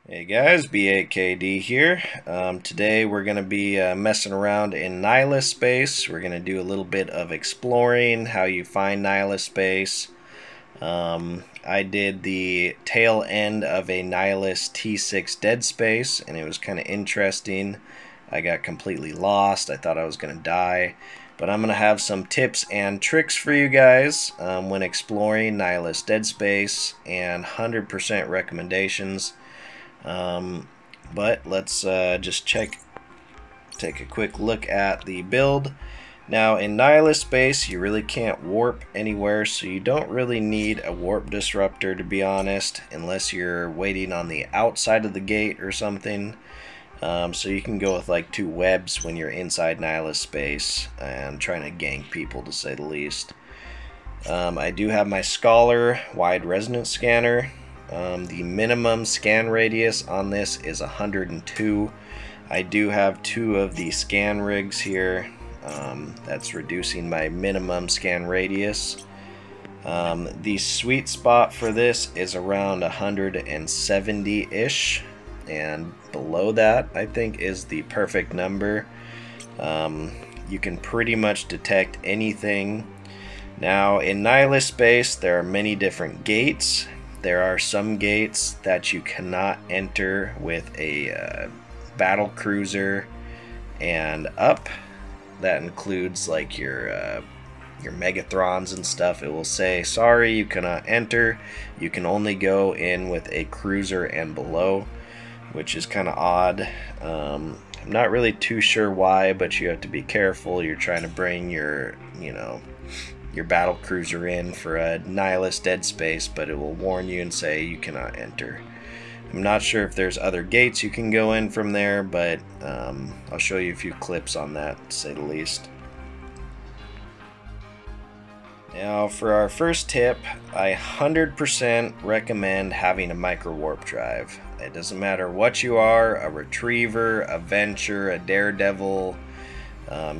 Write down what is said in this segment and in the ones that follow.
Hey guys, B8KD here. Today we're going to be messing around in Nihilis space. We're going to do a little bit of exploring how you find Nihilis space. I did the tail end of a Nihilis T6 Deadspace and it was kind of interesting. I got completely lost. I thought I was going to die. But I'm going to have some tips and tricks for you guys when exploring Nihilis Deadspace and 100% recommendations. But let's just take a quick look at the build. Now in Nihilis space you really can't warp anywhere, so you don't really need a warp disruptor, to be honest, unless you're waiting on the outside of the gate or something. So you can go with like 2 webs when you're inside Nihilis space and trying to gank people, to say the least. I do have my Scholar wide resonance scanner. The minimum scan radius on this is 102. I do have 2 of the scan rigs here. That's reducing my minimum scan radius. The sweet spot for this is around 170-ish, and below that I think is the perfect number. You can pretty much detect anything. Now in Nihilis space there are many different gates. There are some gates that you cannot enter with a battle cruiser and up. That includes like your Megathrons and stuff. It will say, sorry, you cannot enter. You can only go in with a cruiser and below, which is kind of odd. I'm not really too sure why, but you have to be careful. You're trying to bring your, your battle cruiser in for a Nihilis Deadspace, but it will warn you and say you cannot enter. I'm not sure if there's other gates you can go in from there, but I'll show you a few clips on that, to say the least. Now for our first tip, I 100% recommend having a micro warp drive. It doesn't matter what you are, a retriever, a venture, a daredevil,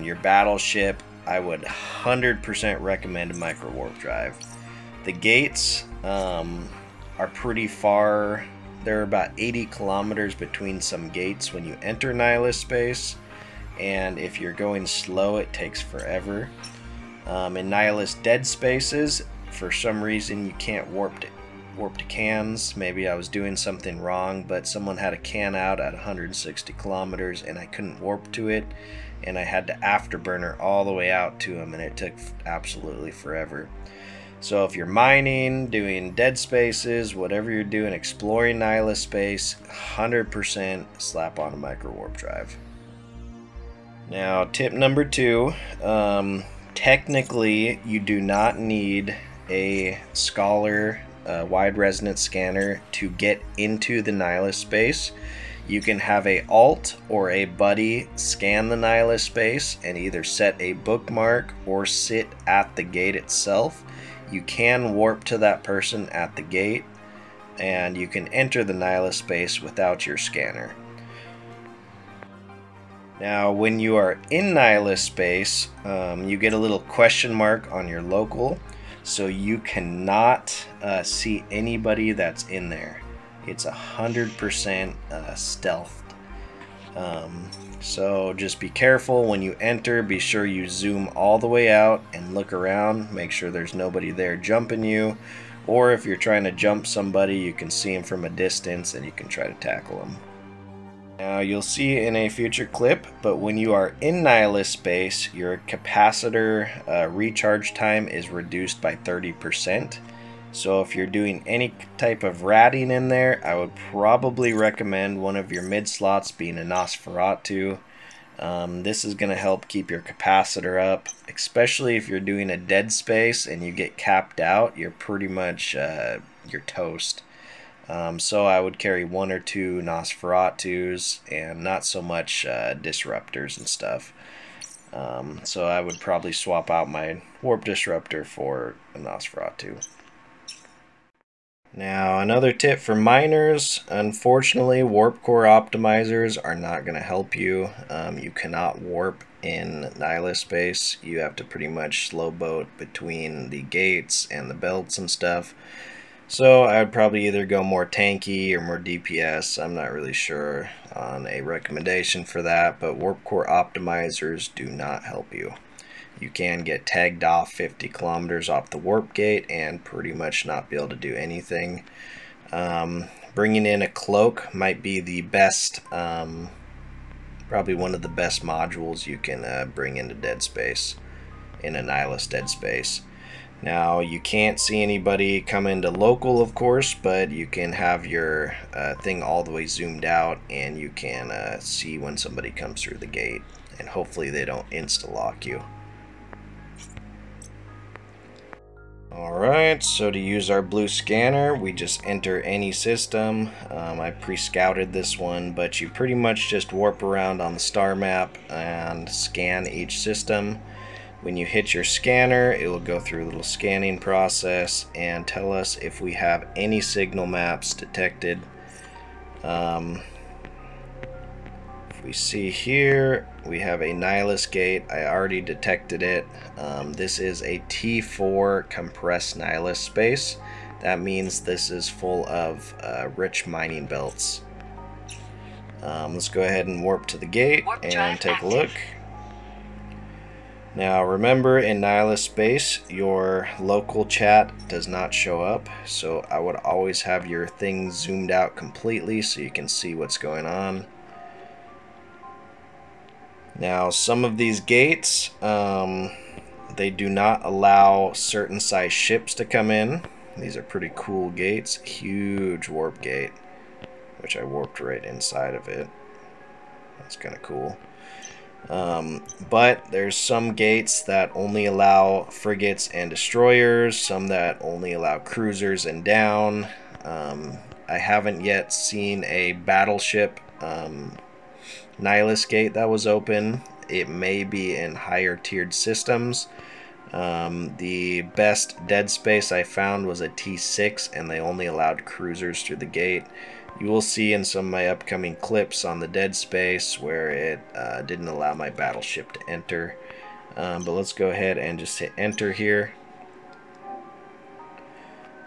your battleship, I would 100% recommend a micro warp drive. The gates are pretty far. There are about 80 kilometers between some gates when you enter Nihilis space, and if you're going slow it takes forever. In Nihilis Deadspaces, for some reason you can't warp to cans. Maybe I was doing something wrong, but someone had a can out at 160 kilometers and I couldn't warp to it, and I had to afterburner all the way out to them, and it took absolutely forever. So if you're mining, doing dead spaces, whatever you're doing, exploring Nihilis space, 100% slap on a micro warp drive. Now tip number 2, technically you do not need a Scholar wide resonance scanner to get into the Nihilis space. You can have a alt or a buddy scan the Nihilis space and either set a bookmark or sit at the gate itself. You can warp to that person at the gate, and you can enter the Nihilis space without your scanner. Now when you are in Nihilis space, you get a little question mark on your local, so you cannot see anybody that's in there. It's 100% stealthed. So just be careful when you enter. Be sure you zoom all the way out and look around. Make sure there's nobody there jumping you. Or if you're trying to jump somebody, you can see them from a distance and you can try to tackle them. Now you'll see in a future clip, but when you are in Nihilis space, your capacitor recharge time is reduced by 30%. So if you're doing any type of ratting in there, I would probably recommend one of your mid slots being a Nosferatu. This is going to help keep your capacitor up, especially if you're doing a dead space and you get capped out. You're pretty much you're toast. So I would carry 1 or 2 Nosferatus and not so much disruptors and stuff. So I would probably swap out my warp disruptor for a Nosferatu. Now another tip for miners, unfortunately warp core optimizers are not going to help you. You cannot warp in Nihilis space. You have to pretty much slow boat between the gates and the belts and stuff. So I would probably either go more tanky or more DPS. I'm not really sure on a recommendation for that, but warp core optimizers do not help you. You can get tagged off 50 kilometers off the warp gate and pretty much not be able to do anything. Bringing in a cloak might be the best, probably one of the best modules you can bring into Deadspace, in a Nihilis Deadspace. Now, you can't see anybody come into local, of course, but you can have your thing all the way zoomed out, and you can see when somebody comes through the gate, and hopefully they don't insta-lock you. Alright, so to use our blue scanner, we just enter any system. I pre-scouted this one, but you pretty much just warp around on the star map and scan each system. When you hit your scanner, it will go through a little scanning process and tell us if we have any signal maps detected. If we see here, we have a Nihilis gate. I already detected it. This is a T4 compressed Nihilis space. That means this is full of rich mining belts. Let's go ahead and warp to the gate and take a look. Now remember, in Nihilis space, your local chat does not show up, so I would always have your thing zoomed out completely so you can see what's going on. Now some of these gates, they do not allow certain size ships to come in. These are pretty cool gates. Huge warp gate, which I warped right inside of it. That's kind of cool. But there's some gates that only allow frigates and destroyers, some that only allow cruisers and down. I haven't yet seen a battleship Nihilis gate that was open. It may be in higher tiered systems. The best Deadspace I found was a T6, and they only allowed cruisers through the gate. You will see in some of my upcoming clips on the Deadspace where it didn't allow my battleship to enter. But let's go ahead and just hit enter here.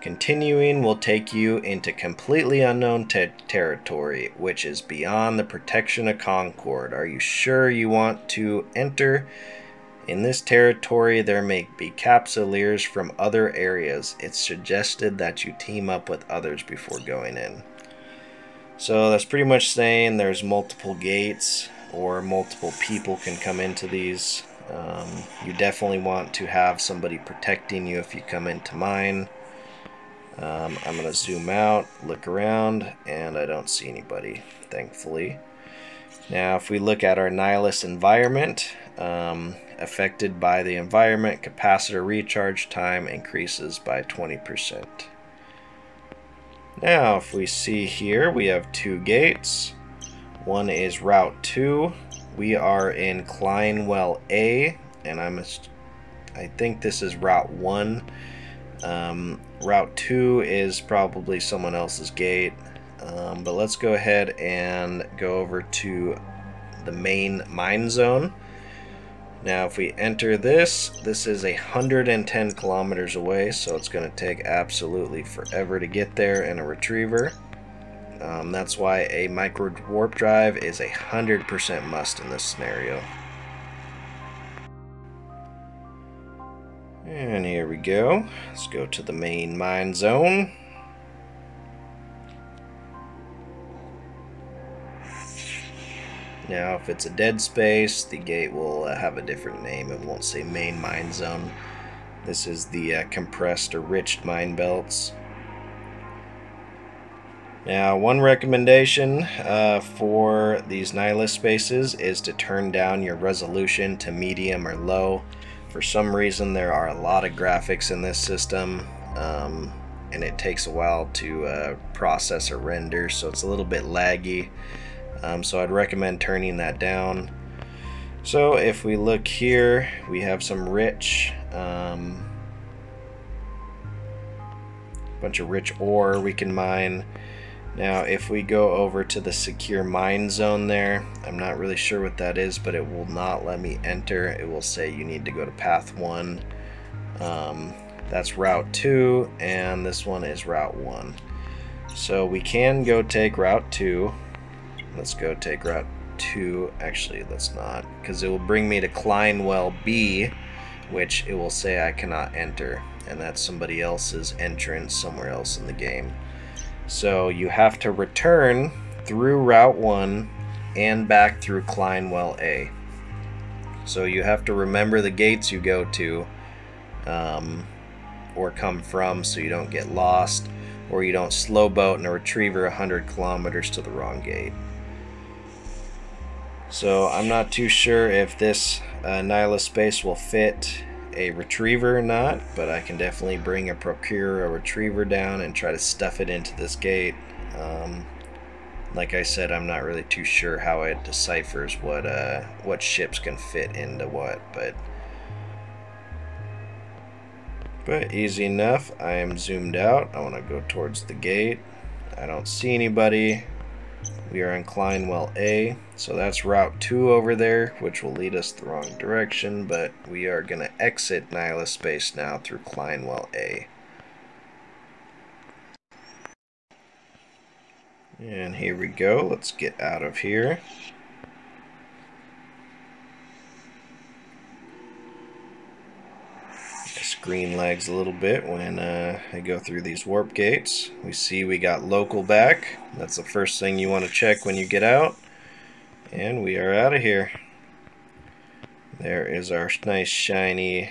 Continuing will take you into completely unknown territory, which is beyond the protection of Concord. Are you sure you want to enter? In this territory, there may be capsuleers from other areas. It's suggested that you team up with others before going in. So that's pretty much saying there's multiple gates or multiple people can come into these. You definitely want to have somebody protecting you if you come into mine. I'm going to zoom out, look around, and I don't see anybody, thankfully. Now if we look at our Nihilis environment, affected by the environment, capacitor recharge time increases by 20%. Now if we see here, we have two gates. One is Route 2. We are in Kleinwell A, and I think this is Route 1. Route 2 is probably someone else's gate, but let's go ahead and go over to the main mine zone. Now if we enter this is 110 kilometers away, so it's going to take absolutely forever to get there in a retriever. That's why a micro warp drive is 100% must in this scenario. And here we go. Let's go to the main mine zone. Now if it's a Deadspace, the gate will have a different name. It won't say main mine zone. This is the compressed or rich mine belts. Now one recommendation for these Nihilis spaces is to turn down your resolution to medium or low. For some reason there are a lot of graphics in this system, and it takes a while to process or render, so it's a little bit laggy. So I'd recommend turning that down. So if we look here, we have some rich, bunch of rich ore we can mine. Now if we go over to the secure mine zone there, I'm not really sure what that is, but it will not let me enter. It will say you need to go to path 1. That's Route 2, and this one is Route 1. So we can go take Route 2. Let's go take Route 2. Actually, let's not, because it will bring me to Kleinwell B, which it will say I cannot enter, and that's somebody else's entrance somewhere else in the game. So you have to return through Route 1 and back through Kleinwell A. So you have to remember the gates you go to or come from, so you don't get lost or you don't slow boat in a retriever 100 kilometers to the wrong gate. So I'm not too sure if this Nihilis space will fit a retriever or not, but I can definitely bring a retriever down and try to stuff it into this gate. Like I said, I'm not really too sure how it deciphers what ships can fit into what, but easy enough. I am zoomed out. I want to go towards the gate. I don't see anybody. We are in Kleinwell A, so that's Route 2 over there, which will lead us the wrong direction, but we are going to exit Nihilis space now through Kleinwell A. And here we go. Let's get out of here. The screen lags a little bit when I go through these warp gates. We see we got local back. That's the first thing you want to check when you get out. And we are out of here. There is our nice shiny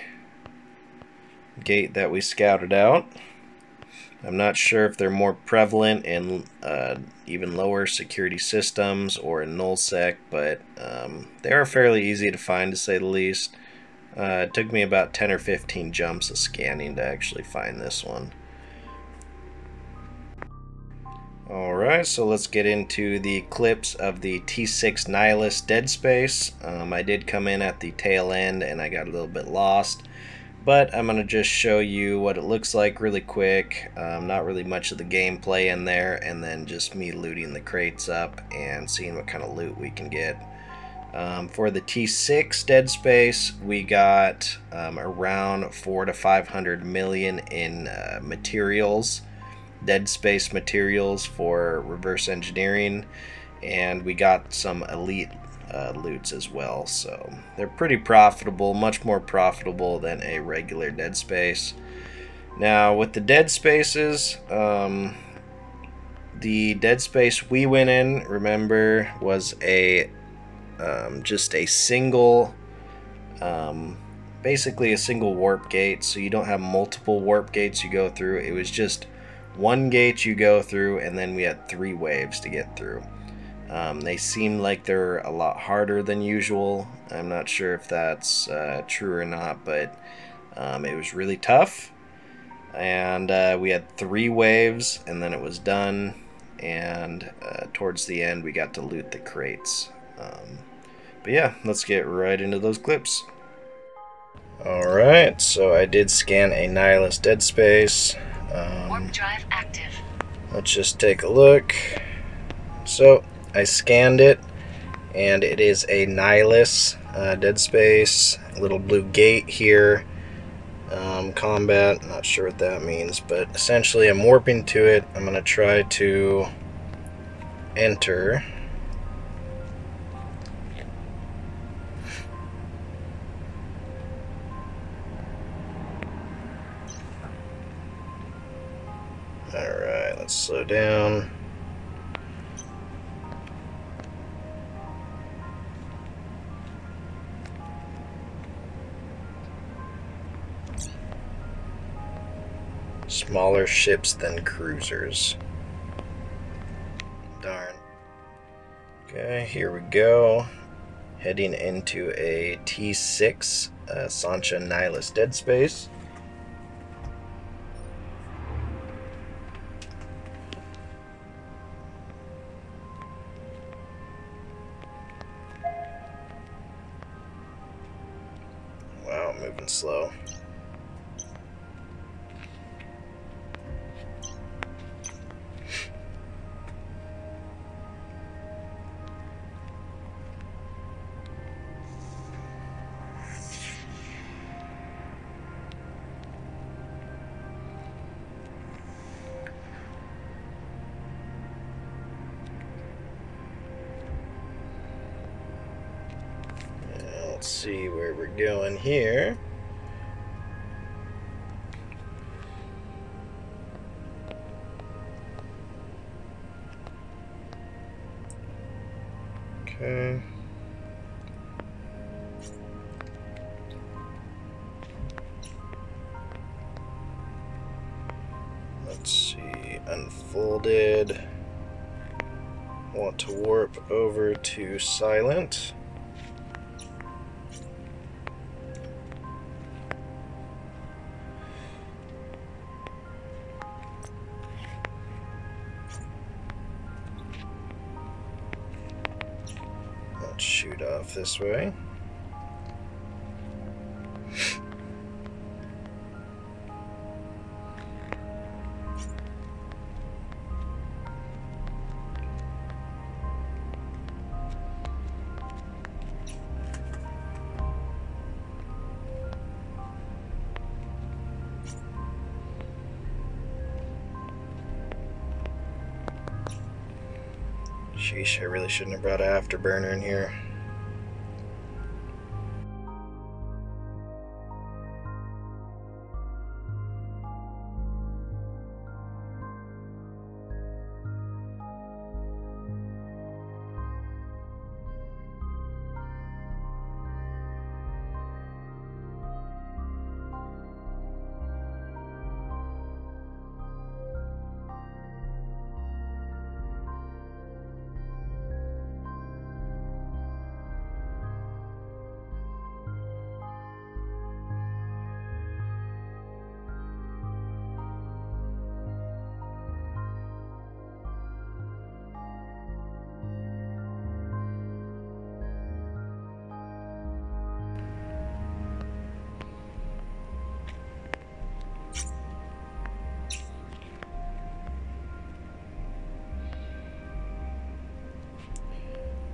gate that we scouted out. I'm not sure if they're more prevalent in even lower security systems or in nullsec, but they are fairly easy to find, to say the least. It took me about 10 or 15 jumps of scanning to actually find this one. Alright, so let's get into the clips of the T6 Nihilis Deadspace. I did come in at the tail end and I got a little bit lost, but I'm going to just show you what it looks like really quick. Not really much of the gameplay in there, and then just me looting the crates up and seeing what kind of loot we can get. For the T6 Deadspace, we got around 400 to 500 million in materials, Deadspace materials for reverse engineering, and we got some elite loots as well, so they're pretty profitable, much more profitable than a regular Deadspace. Now with the Deadspaces, the Deadspace we went in, remember, was a just a single, basically a single warp gate, so you don't have multiple warp gates you go through. It was just one gate you go through, and then we had 3 waves to get through. They seem like they're a lot harder than usual. I'm not sure if that's true or not, but it was really tough, and we had 3 waves, and then it was done, and towards the end we got to loot the crates. But yeah, let's get right into those clips. Alright, so I did scan a Nihilis Deadspace. Warp drive active. Let's just take a look. So I scanned it, and it is a Nihilis Deadspace. A little blue gate here. Combat, not sure what that means, but essentially I'm warping to it. I'm going to try to enter. Alright, let's slow down. Smaller ships than cruisers. Darn. Okay, here we go. Heading into a T6 Sancha Nihilis Deadspace. Wow, moving slow. see where we're going here. Okay. Let's see, unfolded. Want to warp over to silent. Let's shoot off this way. Sheesh, I really shouldn't have brought an afterburner in here.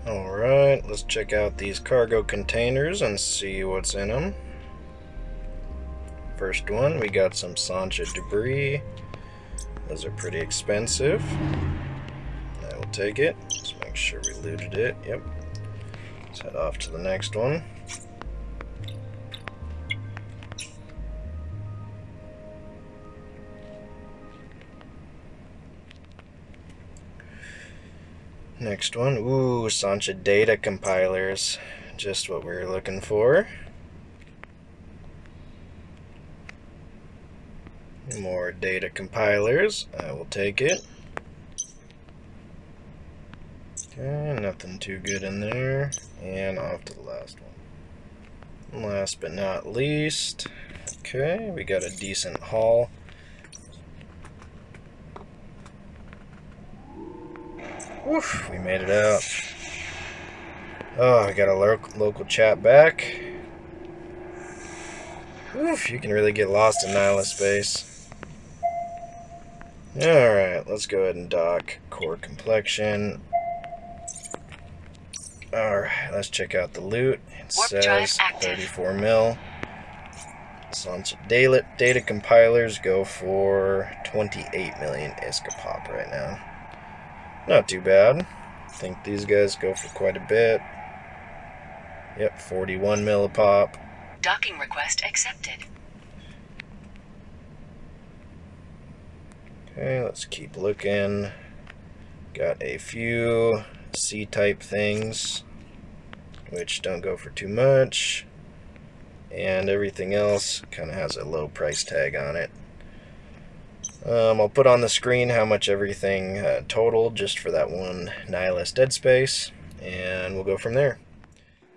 Alright, let's check out these cargo containers and see what's in them. First one, we got some Sancha debris. Those are pretty expensive. I will take it. Let's make sure we looted it. Yep. Let's head off to the next one. Next one, ooh, Sancha data compilers. Just what we were looking for. More data compilers. I will take it. Okay, nothing too good in there. And off to the last one. Last but not least, okay, we got a decent haul. Woof, we made it out. Oh, I got a local chat back. Oof, you can really get lost in Nihilis space. Alright, let's go ahead and dock core complexion. Alright, let's check out the loot. It says 34 mil. Sancha data compilers go for 28 million ISCA pop right now. Not too bad. I think these guys go for quite a bit. Yep, 41 mil a pop. Docking request accepted. Okay, let's keep looking. Got a few C-type things, which don't go for too much. And everything else kind of has a low price tag on it. I'll put on the screen how much everything totaled just for that one Nihilis Deadspace, and we'll go from there.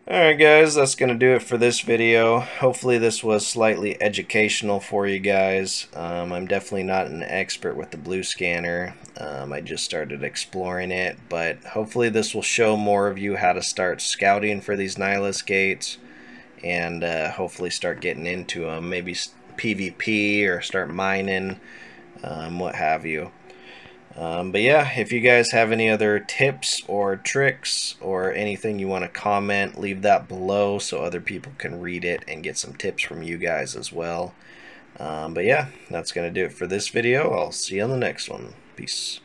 Alright guys, that's going to do it for this video. Hopefully this was slightly educational for you guys. I'm definitely not an expert with the blue scanner. I just started exploring it, but hopefully this will show more of you how to start scouting for these Nihilis gates, and hopefully start getting into them, maybe PvP or start mining. What have you. But yeah, if you guys have any other tips or tricks or anything you want to comment, leave that below so other people can read it and get some tips from you guys as well. But yeah, that's going to do it for this video. I'll see you on the next one. Peace.